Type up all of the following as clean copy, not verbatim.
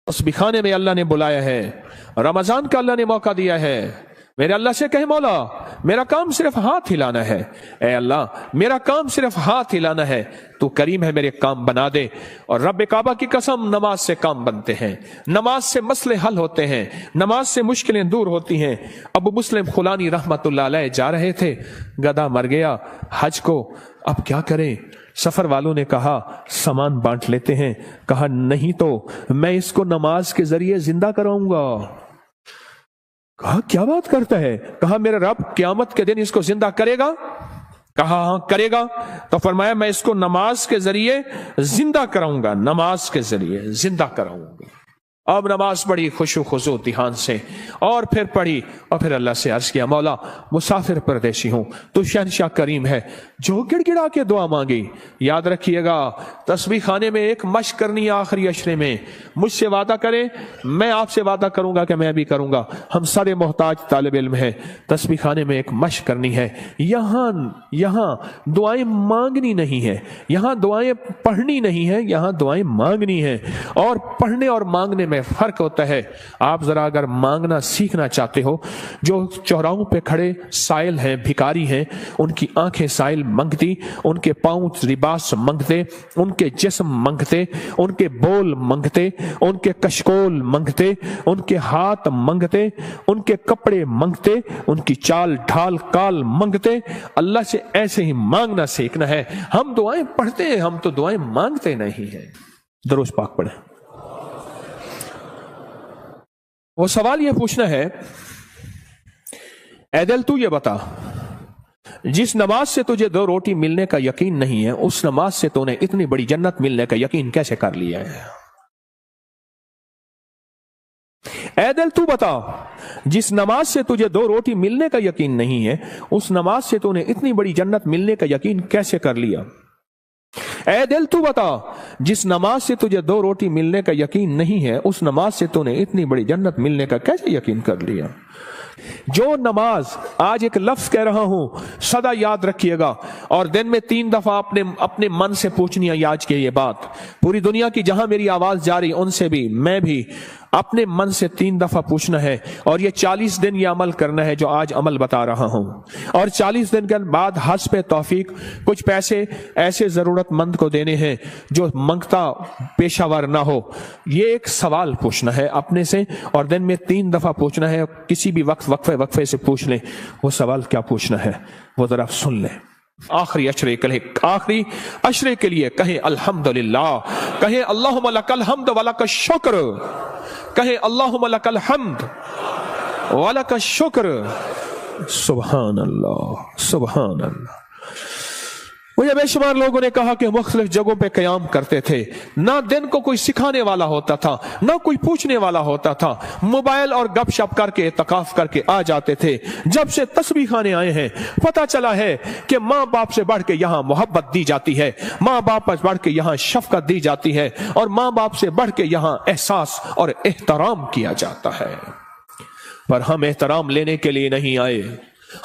तस्बीह खाने में अल्लाह ने बुलाया है, रमजान का अल्लाह ने मौका दिया है। मेरे अल्लाह से कहे मौला मेरा काम सिर्फ हाथ हिलाना है, ए अल्लाह मेरा काम सिर्फ हाथ हिलाना है, तू करीम है मेरे काम बना दे। और रब काबा की कसम, नमाज से काम बनते हैं, नमाज से मसले हल होते हैं, नमाज से मुश्किलें दूर होती हैं। अबू मुस्लिम खुलानी रहमतुल्लाह अलैह जा रहे थे, गधा मर गया हज को, अब क्या करें? सफर वालों ने कहा सामान बांट लेते हैं। कहा नहीं तो मैं इसको नमाज के जरिए जिंदा कराऊंगा। कहा क्या बात करता है? कहा मेरा रब क़यामत के दिन इसको जिंदा करेगा। कहा हाँ करेगा। तो फरमाया मैं इसको नमाज के जरिए जिंदा कराऊंगा, नमाज के जरिए जिंदा कराऊंगा। अब नमाज पढ़ी खुशू खुशू ध्यान से, और फिर पढ़ी, और फिर अल्लाह से अर्ज किया मौला मुसाफिर परदेशी हूं, तो शहनशाह करीम है जो गिड़गिड़ा के दुआ मांगी। याद रखिएगा तस्बीह खाने में एक मश्क करनी है आखिरी अशरे में। मुझसे वादा करें, मैं आपसे वादा करूंगा कि मैं भी करूंगा। हम सारे मोहताज तालिब इल्म हैं, तस्बीह खाने में एक मश्क करनी है। यहाँ दुआएं मांगनी नहीं है, यहाँ दुआएं पढ़नी नहीं है, यहाँ दुआएं मांगनी है। और पढ़ने और मांगने में फर्क होता है। आप जरा अगर मांगना सीखना चाहते हो, जो चौराहों पे खड़े साइल हैं, भिखारी हैं, उनकी आंखें साइल मंगती, उनके पांव लिबास मंगते, उनके जिस्म मंगते, उनके बोल मंगते, उनके कशकोल मंगते, उनके हाथ मंगते, उनके कपड़े मंगते, उनकी चाल ढाल काल मंगते। अल्लाह से ऐसे ही मांगना सीखना है। हम दुआएं पढ़ते हैं, हम तो दुआएं मांगते नहीं हैं। दरूद पाक पढ़े। वो सवाल ये पूछना है, ऐ दिल तू ये बता, जिस नमाज से तुझे 2 रोटी मिलने का यकीन नहीं है, उस नमाज से तूने इतनी बड़ी जन्नत मिलने का यकीन कैसे कर लिया है? ऐ दिल तू बता, जिस नमाज से तुझे 2 रोटी मिलने का यकीन नहीं है, उस नमाज से तूने इतनी बड़ी जन्नत मिलने का यकीन कैसे कर लिया? ऐ दिल तू बता, जिस नमाज से तुझे 2 रोटी मिलने का यकीन नहीं है, उस नमाज से तूने इतनी बड़ी जन्नत मिलने का कैसे यकीन कर लिया? जो नमाज, आज एक लफ्ज कह रहा हूं, सदा याद रखिएगा, और दिन में 3 दफा अपने मन से पूछनी है आज के ये बात। पूरी दुनिया की जहां मेरी आवाज जा रही उनसे भी, मैं भी अपने मन से 3 दफा पूछना है। और ये 40 दिन ये अमल करना है जो आज अमल बता रहा हूं। और 40 दिन के बाद हज पे तौफीक कुछ पैसे ऐसे जरूरतमंद को देने हैं जो मंगता पेशावर ना हो। ये एक सवाल पूछना है अपने से, और दिन में 3 दफा पूछना है। किसी भी वक्त वक्फे से पूछ लें। वो सवाल क्या पूछना है वो जरा सुन लें। आखिरी अशरे के लिए कहें अल्हम्दुलिल्लाह, कहें अल्लाहुम्मा लकल हम्द व लकश शुक्र, कहें अल्लाहुम्मा लकल हम्द व लकश शुक्र। सुभान अल्लाह, सुभान अल्लाह। मुझे बेशुमार लोगों ने कहा कि मुख्तलिफ जगहों पे क़याम करते थे, ना दिन को कोई सिखाने वाला होता था, ना कोई पूछने वाला होता था, मोबाइल और गपशप करके इत्तकाफ करके आ जाते थे। जब से तस्बीह खाने आए हैं पता चला है कि माँ बाप से बढ़ के यहाँ मोहब्बत दी जाती है, माँ बाप से बढ़ के यहाँ शफकत दी जाती है, और माँ बाप से बढ़ के यहाँ एहसास और एहतराम किया जाता है। पर हम एहतराम लेने के लिए नहीं आए,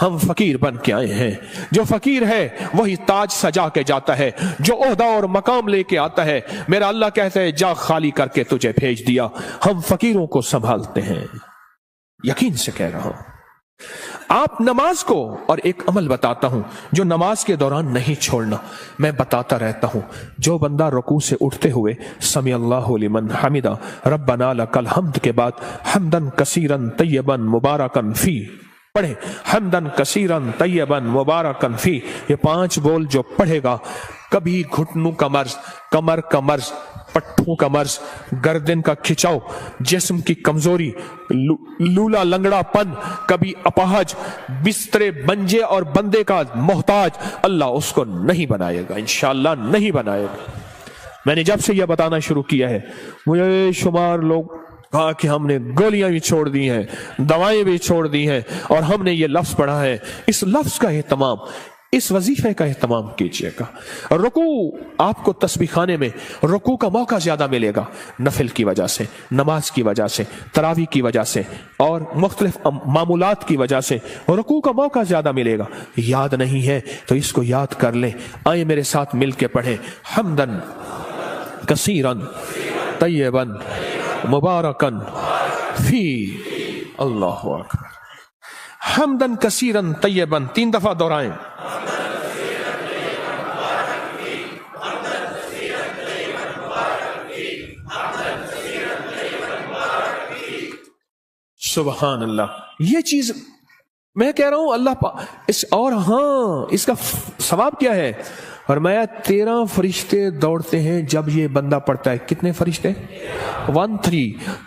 हम फकीर बन के आए हैं। जो फकीर है वही ताज सजा के जाता है, जो ओहदा और मकाम लेके आता है। मेरा अल्लाह कहता है जा खाली करके तुझे भेज दिया। हम फकीरों को संभालते हैं, यकीन से कह रहा हूं। आप नमाज को, और एक अमल बताता हूं जो नमाज के दौरान नहीं छोड़ना, मैं बताता रहता हूं। जो बंदा रुकू से उठते हुए समी अल्लाहु लिमन हमिदा रब्बना लकल हम्द के बाद हम्दन कसीरन तय्यबन मुबारकन फी पढ़े, हम्दन कसीरन तय्यबन मुबारकन फी। ये 5 बोल जो पढ़ेगा, कभी घुटनों का मर्ज, कमर का मर्ज, पट्टों का मर्ज, गर्दन का खिंचाव, जिस्म की कमजोरी, लूला लंगड़ापन, कभी अपाहज, बिस्तरे बंजे और बंदे का मोहताज, अल्लाह उसको नहीं बनाएगा, इंशाअल्लाह नहीं बनाएगा। मैंने जब से यह बताना शुरू किया है, मुझे शुमार लोग कहा कि हमने गोलियां भी छोड़ दी हैं, दवाएं भी छोड़ दी हैं, और हमने ये लफ्ज पढ़ा है। इस लफ्ज का एहतमाम, इस वजीफे का एहतमाम कीजिएगा। रुकू, आपको तस्बीह खाने में रुकू का मौका ज्यादा मिलेगा, नफिल की वजह से, नमाज की वजह से, तरावी की वजह से, और मुख्तलिफ मामूलात की वजह से रुकू का मौका ज्यादा मिलेगा। याद नहीं है तो इसको याद कर लें। आए मेरे साथ मिल के पढ़ें, हम्दन कसीरन तय्यबन मुबारकन फी। अल्लाहु अकबर। हमदन कसीरन तय्यबन, 3 दफा दोहराएं। सुबहान अल्लाह। ये चीज मैं कह रहा हूं अल्लाह इस, और हाँ इसका सवाब क्या है? फरमाया 13 फरिश्ते दौड़ते हैं जब ये बंदा पढ़ता है। कितने फरिश्ते?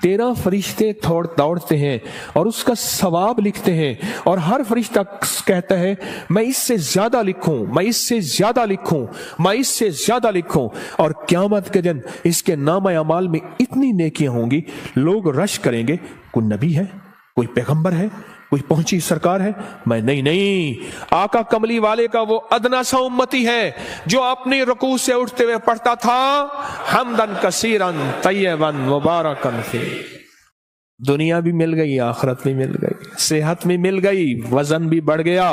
13 फरिश्ते दौड़ते हैं और उसका सवाब लिखते हैं, और हर फरिश्ता कहता है मैं इससे ज्यादा लिखूं, मैं इससे ज्यादा लिखूं, मैं इससे ज्यादा लिखूं। और क़यामत के दिन इसके नाम अमाल में इतनी नेकियां होंगी, लोग रश करेंगे, कोई नबी है, कोई पैगंबर है, कोई पहुंची सरकार है? मैं नहीं, आका कमली वाले का वो अदना सा उम्मती है जो अपनी रुकू से उठते हुए पढ़ता था हमदन कसीरन तय्यबन मुबारकन फी। दुनिया भी मिल गई, आखिरत भी मिल गई, सेहत भी मिल गई, वजन भी बढ़ गया,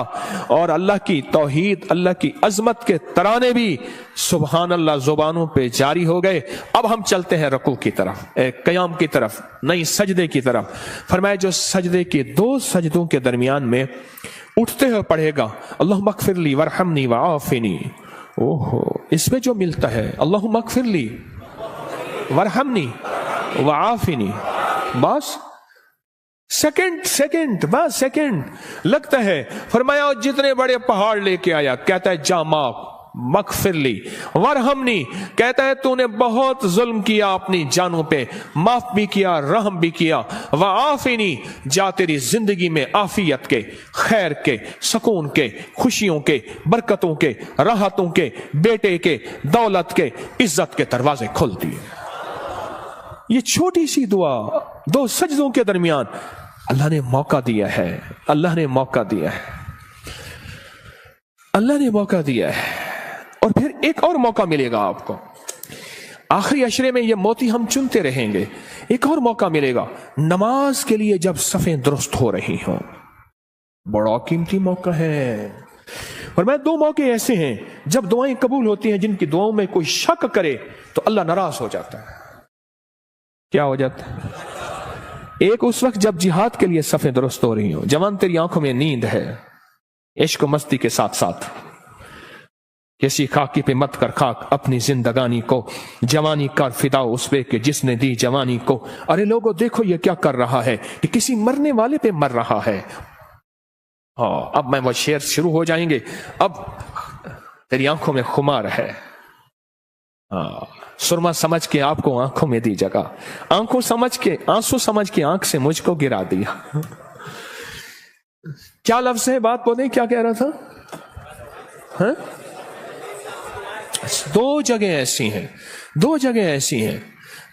और अल्लाह की तौहीद, अल्लाह की अजमत के तराने भी सुबहान अल्लाह जुबानों पे जारी हो गए। अब हम चलते हैं रुकू की तरफ, क़याम की तरफ, नहीं सजदे की तरफ। फरमाया जो सजदे के 2 सजदों के दरमियान में उठते हुए पढ़ेगा अल्लाहुम्मा अग़फ़िरली वरहमनी वआफ़िनी, ओहो इसमें जो मिलता है अल्लाहुम्मा अग़फ़िरली वरहमनी वआफ़िनी, बस सेकंड बस सेकंड लगता है। फरमाया जितने बड़े पहाड़ लेके आया, कहता है जा माफ मगफिरली वरहमनी, कहता है तूने बहुत जुल्म किया अपनी जानों पे, माफ भी किया, रहम भी किया। वआफ़िनी, जा तेरी जिंदगी में आफियत के, खैर के, सुकून के, खुशियों के, बरकतों के, राहतों के, बेटे के, दौलत के, इज्जत के दरवाजे खोल दिए। ये छोटी सी दुआ 2 सजदों के दरमियान अल्लाह ने मौका दिया है, अल्लाह ने मौका दिया है, अल्लाह ने मौका दिया है। और फिर एक और मौका मिलेगा आपको, आखिरी अशरे में ये मोती हम चुनते रहेंगे। एक और मौका मिलेगा नमाज के लिए जब सफ़ें दुरुस्त हो रही हों, बड़ा कीमती मौका है। और मैं 2 मौके ऐसे हैं जब दुआएं कबूल होती हैं, जिनकी दुआओं में कोई शक करे तो अल्लाह नाराज हो जाता है। क्या हो जाता है? एक उस वक्त जब जिहाद के लिए सफ़ें दुरुस्त हो रही हो, जवान तेरी आंखों में नींद है, इश्क मस्ती के साथ साथ किसी खाकी पे मत कर खाक अपनी जिंदगानी को, जवानी कर फिदा उस पे कि जिसने दी जवानी को। अरे लोगों देखो ये क्या कर रहा है, कि किसी मरने वाले पे मर रहा है। हाँ अब मैं वो शेर शुरू हो जाएंगे। अब तेरी आंखों में खुमार है, हाँ सुरमा समझ के आपको आंखों में दी जगह, आंखों समझ के आंसू समझ के आंख से मुझको गिरा दिया। क्या लफ्ज है, बात बोले क्या कह रहा था? हाँ? 2 जगह ऐसी हैं, 2 जगह ऐसी हैं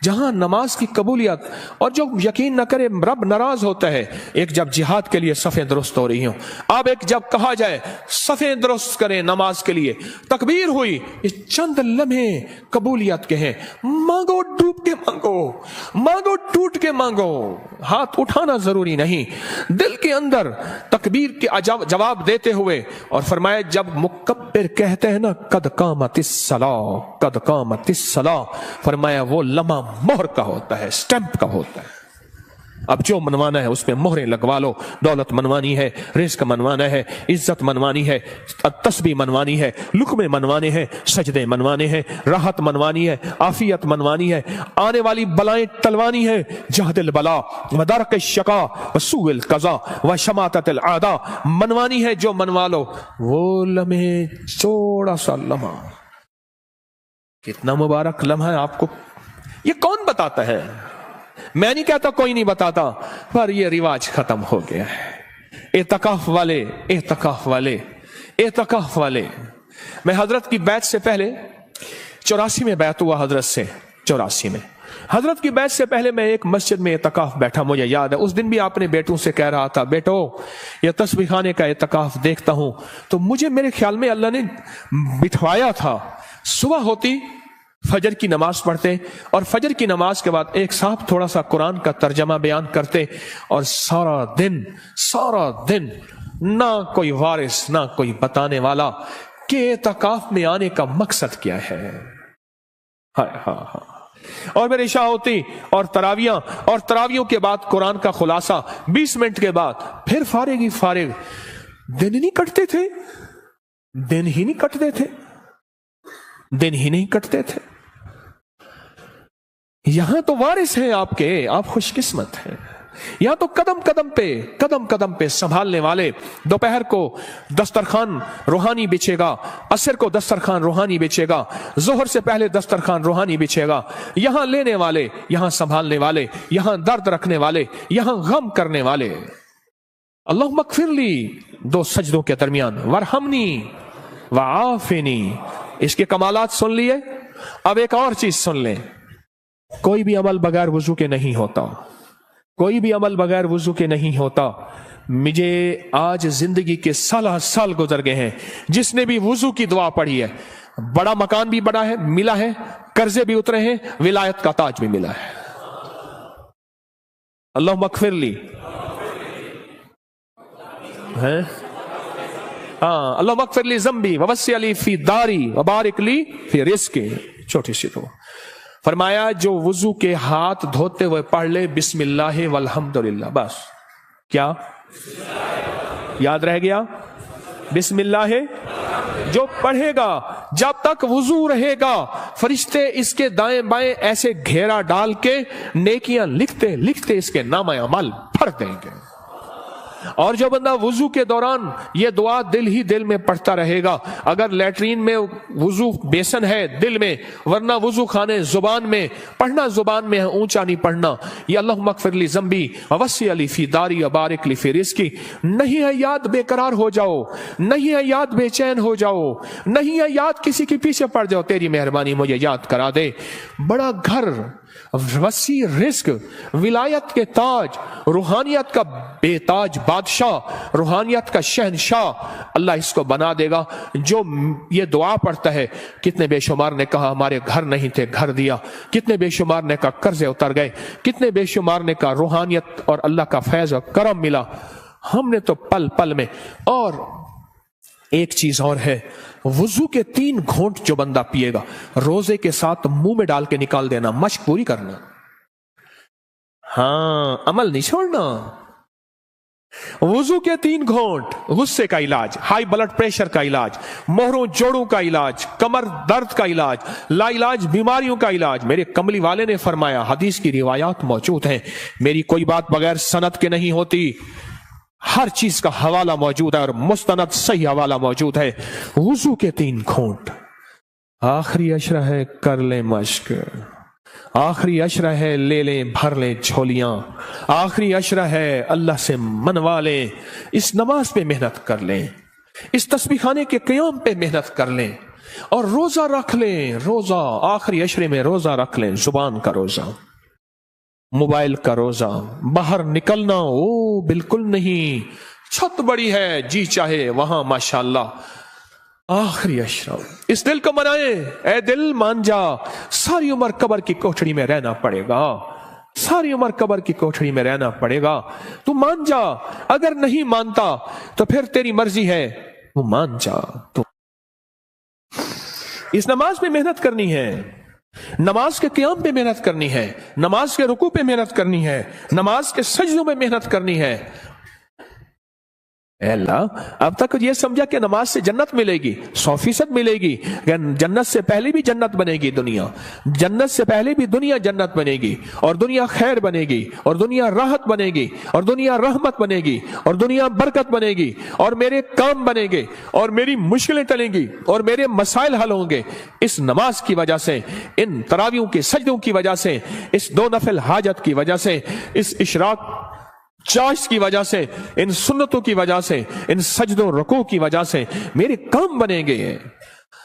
जहां नमाज की कबूलियत, और जो यकीन न करे रब नाराज होता है। एक जब जिहाद के लिए सफ़ें दुरुस्त हो रही हो, अब एक जब कहा जाए सफ़ें दुरुस्त करें नमाज के लिए, तकबीर हुई, ये चंद लम्हे कबूलियत के हैं। मांगो डूब के मांगो, मांगो टूट के मांगो, हाथ उठाना जरूरी नहीं, दिल के अंदर तकबीर के जवाब देते हुए। और फरमाया जब मुकब्बिर कहते हैं ना कद कामतिस सलाह, कद कामतिस सलाह, फरमाया वो लम्हा मोहर का होता है, स्टैंप का होता है। अब जो मनवाना है उसमें मोहरें लगवा लो। दौलत मनवानी है, रिज़्क मनवाना है, इज्जत मनवानी है, तस्बीह मनवानी है, लुक़मे मनवाने हैं, सजदे मनवाने हैं, राहत मनवानी है, आफियत मनवानी है, आने वाली बलाएं टलवानी है। जहदिल बला व दरक शका व सूइल कज़ा व शमाततिल आदा मनवानी है। जो मनवा लो वो लम्हे, थोड़ा सा लम्हा, कितना मुबारक लम्हा है। आपको ये कौन बताता है? मैं नहीं कहता कोई नहीं बताता, पर ये रिवाज खत्म हो गया है। एतकाफ वाले, एतकाफ वाले, एतकाफ वाले। मैं हजरत की बैत से पहले 84 में बैत हुआ हजरत से, 84 में हजरत की बैत से पहले मैं एक मस्जिद में एतकाफ बैठा, मुझे याद है। उस दिन भी आपने बेटों से कह रहा था बेटो ये तस्बीह खाने का एतकाफ देखता हूं, तो मुझे मेरे ख्याल में अल्लाह ने बिठवाया था। सुबह होती फजर की नमाज पढ़ते, और फजर की नमाज के बाद एक साहब थोड़ा सा कुरान का तर्जमा बयान करते, और सारा दिन ना कोई वारिस ना कोई बताने वाला कि एतकाफ में आने का मकसद क्या है। हाँ हाँ हाँ, और मेरी शाह होती और तरावियों के बाद कुरान का खुलासा, 20 मिनट के बाद फिर फारिग ही फारिग। दिन नहीं कटते थे, दिन ही नहीं कटते थे, दिन ही नहीं कटते थे। यहां तो वारिस हैं आपके, आप खुशकिस्मत हैं। यहां तो कदम कदम पे संभालने वाले। दोपहर को दस्तरखान रूहानी बिछेगा, असर को दस्तरखान रूहानी बिछेगा, जोहर से पहले दस्तरखान रूहानी बिछेगा। यहां लेने वाले, यहां संभालने वाले, यहां दर्द रखने वाले, यहां गम करने वाले। अल्लाह मगफिरली, 2 सजदों के दरमियान, वरहमनी वआफिनी। इसके कमालात सुन लिए। अब एक और चीज सुन लें, कोई भी अमल बगैर वजू के नहीं होता, कोई भी अमल बगैर वजू के नहीं होता। मुझे आज जिंदगी के साल गुजर गए हैं, जिसने भी वजू की दुआ पढ़ी है, बड़ा मकान भी बड़ा है मिला है, कर्जे भी उतरे हैं, विलायत का ताज भी मिला है। अल्लाह मगफिरली है, हाँ, अल्लाह मगफिरली ज़म्बी ववस्सी अली फी दारी वबारिक ली फी रिज़्क़ी। छोटी सी तो फरमाया जो वुजू के हाथ धोते हुए पढ़ ले बिस्मिल्लाह वल्हम्दुलिल्लाह, बस क्या याद रह गया? बिस्मिल्लाह। जो पढ़ेगा जब तक वुजू रहेगा, फरिश्ते इसके दाएं बाएं ऐसे घेरा डाल के नेकियां लिखते लिखते इसके नाम अमल भर देंगे। और जो बंदा वुजू के दौरान ये दुआ दिल ही दिल में पढ़ता रहेगा, अगर लैट्रीन में वुजू बेसन है दिल में, वरना वुजू खाने जुबान में, पढ़ना जुबान में है, ऊंचा नहीं पढ़ना। ये अल्लाहुम्मा मगफिरली ज़म्बी ववस्सी अली फी दारी वबारिक ली फी रिज़्क़ी। नहीं है याद बेकरार हो जाओ, नहीं है याद बेचैन हो जाओ, नहीं है याद किसी के पीछे पड़ जाओ, तेरी मेहरबानी मुझे याद करा दे। बड़ा घर, वसी रिस्क, विलायत के ताज, रूहानियत का बेताज बादशाह, रूहानियत का शहनशाह अल्लाह इसको बना देगा। जो ये दुआ पढ़ता है, कितने बेशुमार ने कहा हमारे घर नहीं थे, घर दिया, कितने बेशुमार ने कहा कर्जे उतर गए, कितने बेशुमार ने कहा रूहानियत और अल्लाह का फैज और करम मिला। हमने तो पल पल में। और एक चीज और है, वुजू के 3 घोंट जो बंदा पिएगा, रोजे के साथ मुंह में डाल के निकाल देना, मश्क पूरी करना। हाँ, अमल नहीं छोड़ना। वुजू के 3 घोंट, गुस्से का इलाज, हाई ब्लड प्रेशर का इलाज, मोहरों जोड़ों का इलाज, कमर दर्द का इलाज, लाइलाज बीमारियों का इलाज। मेरे कमली वाले ने फरमाया, हदीस की रिवायात मौजूद हैं, मेरी कोई बात बगैर सनद के नहीं होती, हर चीज का हवाला मौजूद है और मुस्तनद सही हवाला मौजूद है। वुजू के 3 घूंट, आखिरी अशरा है कर ले मश्क, आखिरी अशरा है ले लें भर लें झोलियां, आखिरी अशरा है अल्लाह से मनवा लें। इस नमाज पे मेहनत कर लें, इस तस्बीह खाने के क़याम पे मेहनत कर लें, और रोजा रख लें। रोजा आखिरी अशरे में रोजा रख लें, जुबान का रोजा, मोबाइल का रोजा। बाहर निकलना ओ बिल्कुल नहीं, छत बड़ी है जी चाहे वहां माशाअल्लाह। आखिरी अशरफ, इस दिल को मनाए, ए दिल मान जा, सारी उम्र कब्र की कोठड़ी में रहना पड़ेगा, सारी उम्र कब्र की कोठड़ी में रहना पड़ेगा। तू मान जा, अगर नहीं मानता तो फिर तेरी मर्जी है, तू मान जा। तो इस नमाज में मेहनत करनी है, नमाज के क़याम पे मेहनत करनी है, नमाज के रुकू पे मेहनत करनी है, नमाज के सजदों में मेहनत करनी है। अल्लाह, अब तक ये समझा कि नमाज से जन्नत मिलेगी, 100% मिलेगी। जन्नत से पहले भी जन्नत बनेगी दुनिया, जन्नत से पहले भी दुनिया जन्नत बनेगी, और दुनिया खैर बनेगी, और दुनिया राहत बनेगी, और दुनिया रहमत बनेगी, और दुनिया बरकत बनेगी, और मेरे काम बनेंगे, और मेरी मुश्किलें टलेंगी, और मेरे मसाइल हल होंगे। इस नमाज की वजह से, इन तरावियों के सजदों की वजह से, इस 2 नफल हाजत की वजह से, इस इशराक चाश की वजह से, इन सुन्नतों की वजह से, इन सजदों रुकू की वजह से मेरे काम बनेंगे।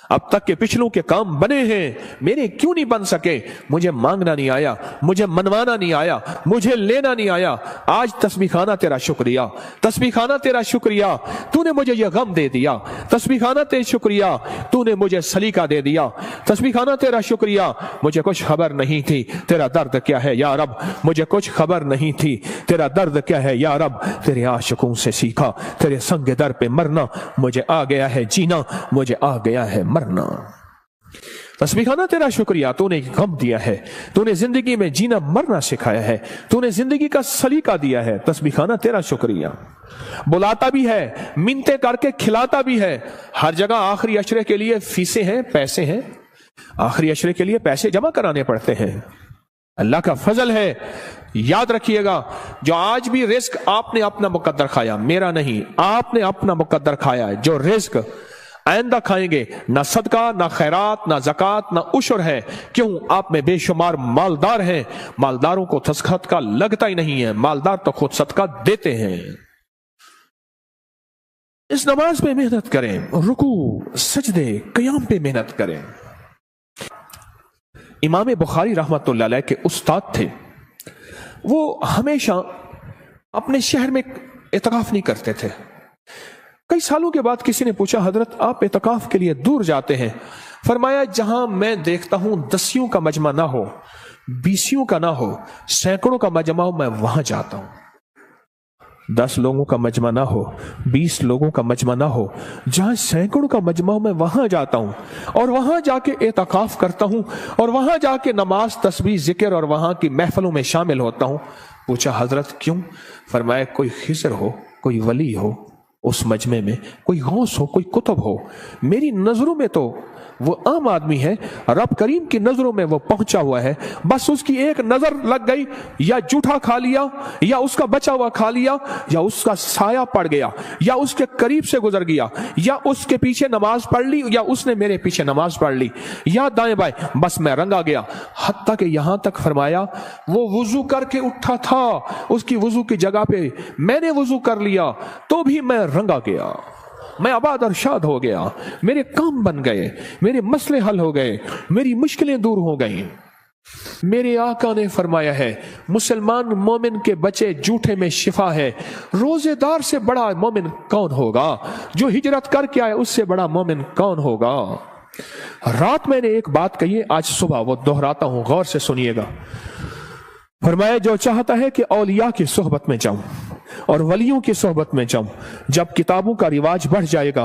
अब तक के पिछलों के काम बने हैं, मेरे क्यों नहीं बन सके? मुझे मांगना नहीं आया, मुझे मनवाना नहीं आया, मुझे लेना नहीं आया। आज तस्बीह खाना तेरा शुक्रिया, तस्बीह खाना तेरा शुक्रिया, तूने मुझे यह गम दे दिया। तस्बीह खाना तेरा शुक्रिया, तूने मुझे सलीका दे दिया। तस्बीह खाना तेरा शुक्रिया, मुझे कुछ खबर नहीं थी तेरा दर्द क्या है या रब, मुझे कुछ खबर नहीं थी तेरा दर्द क्या है या रब। तेरे आशिकों से सीखा, तेरे संग दर पे मरना, मुझे आ गया है जीना, मुझे आ गया है मरना। तस्बीहाना तेरा शुक्रिया, तूने गम दिया है, तूने जिंदगी में जीना मरना सिखाया है, तूने जिंदगी का सलीका दिया है। तस्बीहाना तेरा शुक्रिया। बुलाता भी है, मिन्नतें करके खिलाता भी है। हर जगह आखिरी अशरे के लिए फीसें हैं, पैसे हैं, आखिरी अशरे के लिए पैसे जमा कराने पड़ते हैं। अल्लाह का फजल है। याद रखिएगा, जो आज भी रिस्क आपने अपना मुकद्दर खाया, मेरा नहीं, आपने अपना मुकद्दर खाया है, जो रिस्क आइंदा खाएंगे, ना सदका, ना खैरात, ना ज़कात, ना उशर है। क्यों? आप में बेशुमार मालदार हैं, मालदारों को सदका लगता ही नहीं है, मालदार तो खुद सदका देते हैं। इस नमाज पे मेहनत करें, रुकू, सजदे, क़याम पे मेहनत करें। इमाम बुखारी रहमतुल्लाह अलैह के उस्ताद थे, वो हमेशा अपने शहर में इतिकाफ नहीं करते थे। कई सालों के बाद किसी ने पूछा, हजरत आप इतिकाफ के लिए दूर जाते हैं? फरमाया, जहां मैं देखता हूं दसियों का मजमा ना हो, बीसियों का ना हो, सैकड़ों का मजमा हो, मैं वहां जाता हूं। 10 लोगों का मजमा ना हो, 20 लोगों का मजमा ना हो, जहां सैकड़ों का मजमा हो, मैं वहां जाता हूं और वहां जाके इतिकाफ करता हूं और वहां जाके नमाज, तस्बीह, जिक्र और वहां की महफिलों में शामिल होता हूं। पूछा, हजरत क्यों? फरमाया, कोई खिज़र हो, कोई वली हो उस मजमे में, कोई गौस हो, कोई कुतुब हो, मेरी नजरों में तो वो आम आदमी है, रब करीम की नजरों में वो पहुंचा हुआ है। बस उसकी एक नजर लग गई, या जूठा खा लिया, या उसका बचा हुआ खा लिया, या उसका साया पड़ गया, या उसके करीब से गुजर गया, या उसके पीछे नमाज पढ़ ली, या उसने मेरे पीछे नमाज पढ़ ली, या दाएं बाएं, बस मैं रंगा गया। हत्ता कि यहां तक फरमाया, वो वुजू करके उठा था, उसकी वुजू की जगह पे मैंने वुजू कर लिया तो भी मैं रंगा गया, मैं आबाद और शाद हो गया, मेरे काम बन गए, मेरे मसले हल हो गए, मेरी मुश्किलें दूर हो गई। मेरे आका ने फरमाया है, मुसलमान मोमिन के बचे जूठे में शिफा है। रोजेदार से बड़ा मोमिन कौन होगा? जो हिजरत करके आए उससे बड़ा मोमिन कौन होगा? रात मैंने एक बात कही है, आज सुबह वो दोहराता हूं, गौर से सुनिएगा। फरमाया, जो चाहता है कि औलिया की सोहबत में जाऊं और वलियों की सोहबत में जाऊं, जब किताबों का रिवाज बढ़ जाएगा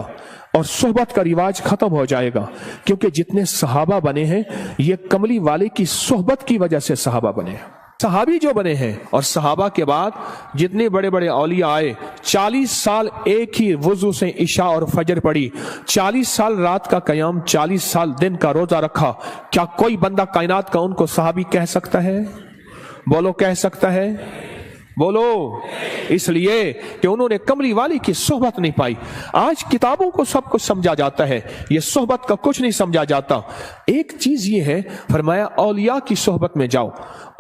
और सोहबत का रिवाज खत्म हो जाएगा, क्योंकि जितने सहाबा बने हैं ये कमली वाले की सोहबत की वजह से सहाबा बने, सहाबी जो बने हैं। और सहाबा के बाद जितने बड़े बड़े औलिया आए, 40 साल एक ही वुजू से इशा और फजर पढ़ी, 40 साल रात का कयाम, 40 साल दिन का रोजा रखा। क्या कोई बंदा कायनात का उनको सहाबी कह सकता है? बोलो, कह सकता है? बोलो। इसलिए कि उन्होंने कमली वाली की सोहबत नहीं पाई। आज किताबों को सब कुछ समझा जाता है, ये सोहबत का कुछ नहीं समझा जाता। एक चीज ये है, फरमाया औलिया की सोहबत में जाओ,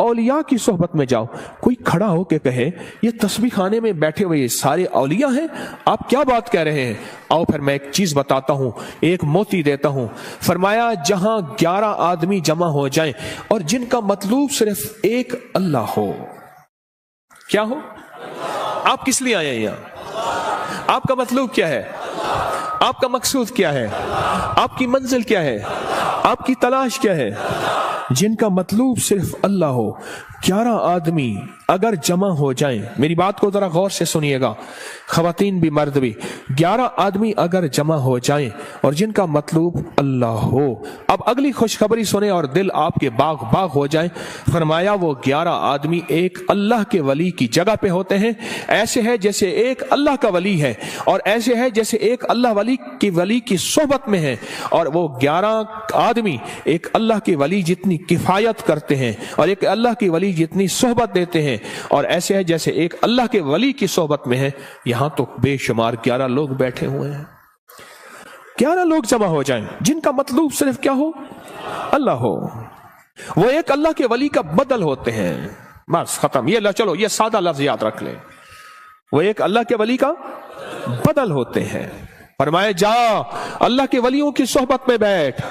औलिया की सोहबत में जाओ। कोई खड़ा हो के कहे, ये तस्बीह खाने में बैठे हुए सारे औलिया हैं, आप क्या बात कह रहे हैं? आओ फिर मैं एक चीज बताता हूं, एक मोती देता हूं। फरमाया, जहां 11 आदमी जमा हो जाएं और जिनका मतलूब सिर्फ एक अल्लाह हो। क्या हो? आप किस लिए आए हैं यहां? आपका मतलब क्या है? आपका मकसूद क्या है? आपकी मंजिल क्या है? आपकी तलाश क्या है? जिनका मतलब सिर्फ अल्लाह हो, 11 आदमी अगर जमा हो जाएं, मेरी बात को जरा गौर से सुनिएगा, खवातीन भी मर्द भी, 11 आदमी अगर जमा हो जाएं और जिनका मतलब अल्लाह हो। अब अगली खुशखबरी सुने और दिल आपके बाग बाग हो जाए। फरमाया, वो 11 आदमी एक अल्लाह के वली की जगह पे होते हैं। ऐसे है जैसे एक अल्लाह का वली है, और ऐसे है जैसे एक अल्लाह वली की सोहबत में है। और वो 11 आदमी एक अल्लाह के वली जितनी किफायत करते हैं और एक अल्लाह के वली जितनी सोहबत देते हैं, और ऐसे है जैसे एक अल्लाह के वली की सोहबत में है। यहां तो बेशुमार 11 लोग बैठे हुए हैं। 11 लोग जमा हो जाएं जिनका मतलब सिर्फ क्या हो? अल्लाह हो। वो एक अल्लाह के वली का बदल होते हैं। बस खत्म। ये चलो, ये सादा लफ्ज याद रख ले, वो एक अल्लाह के वली का बदल होते हैं। फरमाए, जा अल्लाह के वलियों की सोहबत में बैठ।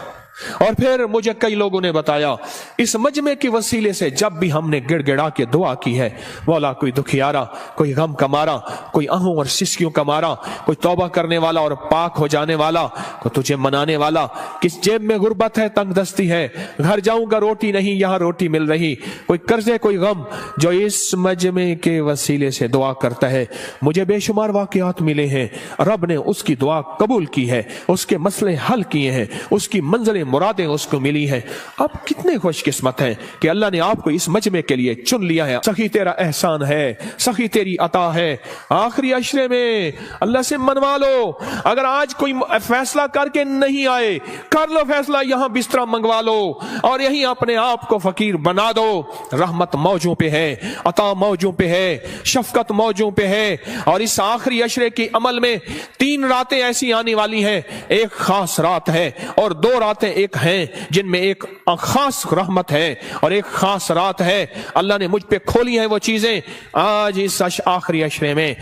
और फिर मुझे कई लोगों ने बताया, इस मजमे के वसीले से जब भी हमने गिड़गिड़ा के दुआ की है, मौला कोई दुखियारा, कोई गम का मारा, कोई आहों और सिसकियों का मारा, कोई तौबा करने वाला और पाक हो जाने वाला, कोई तुझे मनाने वाला, किस जेब में गुर्बत है, तंगदस्ती है, घर जाऊंगा रोटी नहीं यहां रोटी मिल रही, कोई कर्जे कोई गम, जो इस मजमे के वसीले से दुआ करता है, मुझे बेशुमार वाकयात मिले हैं, रब ने उसकी दुआ कबूल की है, उसके मसले हल किए हैं, उसकी मंजिलें मुरादें उसको मिली हैं। आप कितने खुशकिस्मत हैं कि अल्लाह ने आपको इस मजमे के लिए चुन लिया है। सखी तेरा एहसान है, सखी तेरी अता है। आखिरी अशरे में अल्लाह से मनवा लो। अगर आज कोई फैसला करके नहीं आए, कर लो फैसला, यहां बिस्तरा मंगवा लो और यहीं अपने आप को फकीर बना दो। रहमत मौजों पे है, अता मौजों पे है, शफकत मौजों पे है। और इस आखिरी अशरे की अमल में 3 रातें ऐसी आने वाली हैं, एक खास रात है और 2 रातें एक हैं जिनमें एक खास रहमत है और एक खास रात है। अल्लाह ने मुझ पे खोली है वो चीजें। आज इस आखिरी अशरे में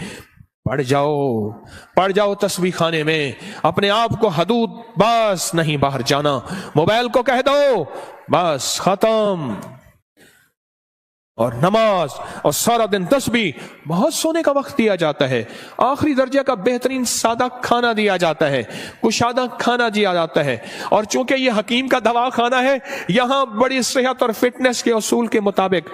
पढ़ जाओ तस्बीह खाने में, अपने आप को हदूद बस नहीं बाहर जाना। मोबाइल को कह दो बस खत्म, और नमाज और सारा दिन तस्बीह। बहुत सोने का वक्त दिया जाता है, आखिरी दर्जे का बेहतरीन सादा खाना दिया जाता है, कुशादा खाना दिया जाता है। और चूंकि ये हकीम का दवा खाना है, यहां बड़ी सेहत और फिटनेस के उसूल के मुताबिक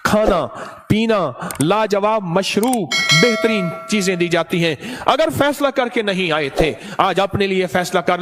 खाना पीना लाजवाब मशरूब बेहतरीन चीजें दी जाती हैं। अगर फैसला करके नहीं आए थे, आज अपने लिए फैसला कर